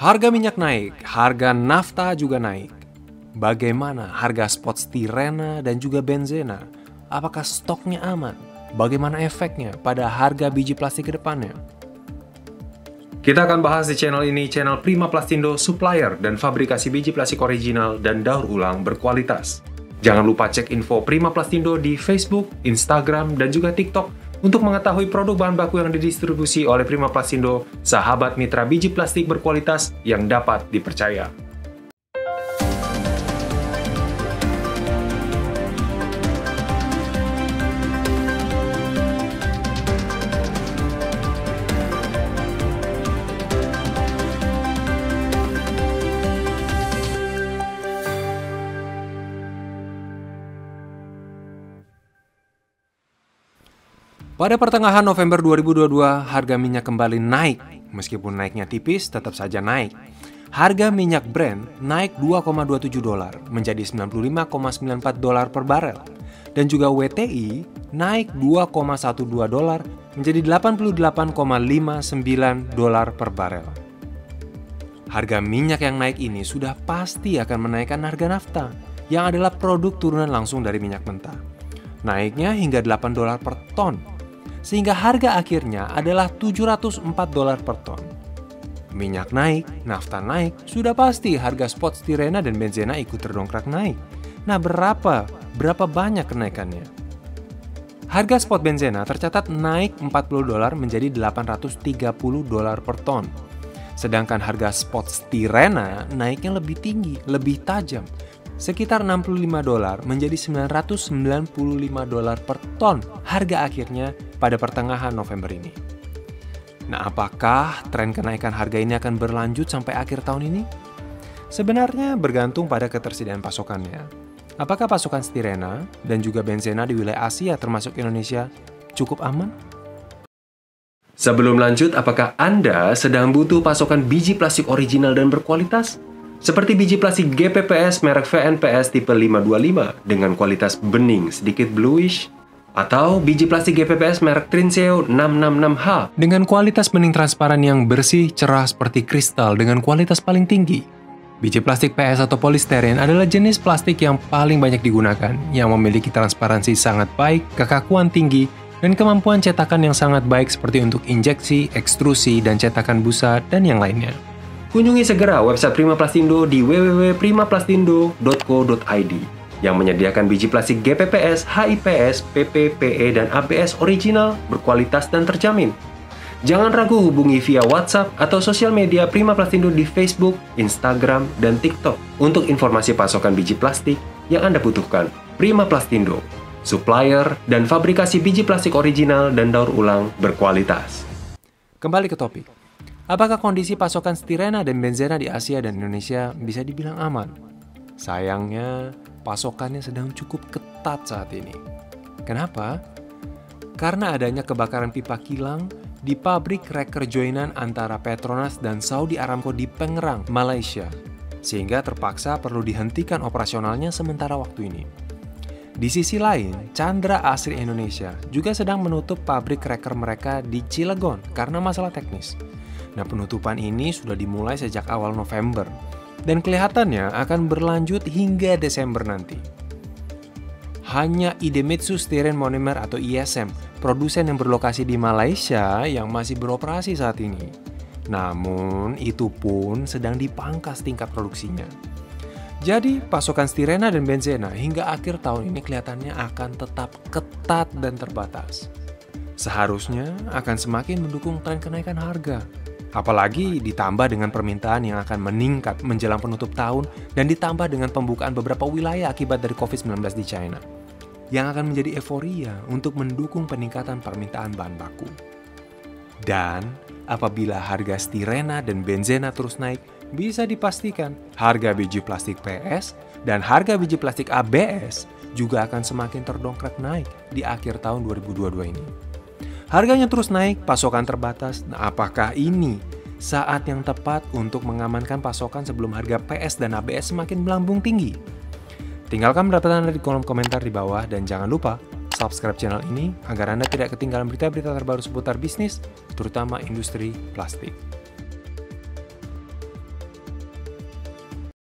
Harga minyak naik, harga nafta juga naik. Bagaimana harga spot Stirena dan juga Benzena? Apakah stoknya aman? Bagaimana efeknya pada harga biji plastik ke depannya? Kita akan bahas di channel ini, channel Prima Plastindo, supplier dan fabrikasi biji plastik original dan daur ulang berkualitas. Jangan lupa cek info Prima Plastindo di Facebook, Instagram, dan juga TikTok untuk mengetahui produk bahan baku yang didistribusi oleh Prima Plastindo, sahabat mitra biji plastik berkualitas yang dapat dipercaya. Pada pertengahan November 2022, harga minyak kembali naik. Meskipun naiknya tipis, tetap saja naik. Harga minyak Brent naik 2,27 dolar menjadi 95,94 dolar per barel. Dan juga WTI naik 2,12 dolar menjadi 88,59 dolar per barel. Harga minyak yang naik ini sudah pasti akan menaikkan harga nafta, yang adalah produk turunan langsung dari minyak mentah. Naiknya hingga 8 dolar per ton. Sehingga harga akhirnya adalah 704 dolar per ton. Minyak naik, nafta naik, sudah pasti harga spot Stirena dan Benzena ikut terdongkrak naik. Nah, berapa banyak kenaikannya? Harga spot Benzena tercatat naik 40 dolar menjadi 830 dolar per ton. Sedangkan harga spot Stirena naiknya lebih tinggi, lebih tajam, sekitar 65 dolar menjadi 995 dolar per ton harga akhirnya pada pertengahan November ini. Nah, apakah tren kenaikan harga ini akan berlanjut sampai akhir tahun ini? Sebenarnya bergantung pada ketersediaan pasokannya. Apakah pasokan Stirena dan juga Benzena di wilayah Asia termasuk Indonesia cukup aman? Sebelum lanjut, apakah Anda sedang butuh pasokan biji plastik original dan berkualitas? Seperti biji plastik GPPS merek VNPS tipe 525 dengan kualitas bening sedikit bluish, atau biji plastik GPPS merek Trinseo 666H dengan kualitas bening transparan yang bersih, cerah seperti kristal dengan kualitas paling tinggi. Biji plastik PS atau polystyrene adalah jenis plastik yang paling banyak digunakan, yang memiliki transparansi sangat baik, kekakuan tinggi, dan kemampuan cetakan yang sangat baik seperti untuk injeksi, ekstrusi, dan cetakan busa, dan yang lainnya. Kunjungi segera website Prima Plastindo di www.primaplastindo.co.id yang menyediakan biji plastik GPPS, HIPS, PP, PE, dan ABS original, berkualitas, dan terjamin. Jangan ragu hubungi via WhatsApp atau sosial media Prima Plastindo di Facebook, Instagram, dan TikTok untuk informasi pasokan biji plastik yang Anda butuhkan. Prima Plastindo, supplier dan fabrikasi biji plastik original dan daur ulang berkualitas. Kembali ke topik. Apakah kondisi pasokan Stirena dan Benzena di Asia dan Indonesia bisa dibilang aman? Sayangnya, pasokannya sedang cukup ketat saat ini. Kenapa? Karena adanya kebakaran pipa kilang di pabrik reker joinan antara Petronas dan Saudi Aramco di Pengerang, Malaysia, sehingga terpaksa perlu dihentikan operasionalnya sementara waktu ini. Di sisi lain, Chandra Asri Indonesia juga sedang menutup pabrik reker mereka di Cilegon karena masalah teknis. Nah, penutupan ini sudah dimulai sejak awal November dan kelihatannya akan berlanjut hingga Desember nanti. Hanya Idemitsu Styrene Monomer atau ISM, produsen yang berlokasi di Malaysia yang masih beroperasi saat ini. Namun, itu pun sedang dipangkas tingkat produksinya. Jadi, pasokan Stirena dan Benzena hingga akhir tahun ini kelihatannya akan tetap ketat dan terbatas. Seharusnya akan semakin mendukung tren kenaikan harga. Apalagi ditambah dengan permintaan yang akan meningkat menjelang penutup tahun dan ditambah dengan pembukaan beberapa wilayah akibat dari COVID-19 di China, yang akan menjadi euforia untuk mendukung peningkatan permintaan bahan baku. Dan apabila harga Stirena dan Benzena terus naik, bisa dipastikan harga biji plastik PS dan harga biji plastik ABS juga akan semakin terdongkrak naik di akhir tahun 2022 ini. Harganya terus naik, pasokan terbatas. Nah, apakah ini saat yang tepat untuk mengamankan pasokan sebelum harga PS dan ABS semakin melambung tinggi? Tinggalkan pendapat Anda di kolom komentar di bawah dan jangan lupa subscribe channel ini agar Anda tidak ketinggalan berita-berita terbaru seputar bisnis, terutama industri plastik.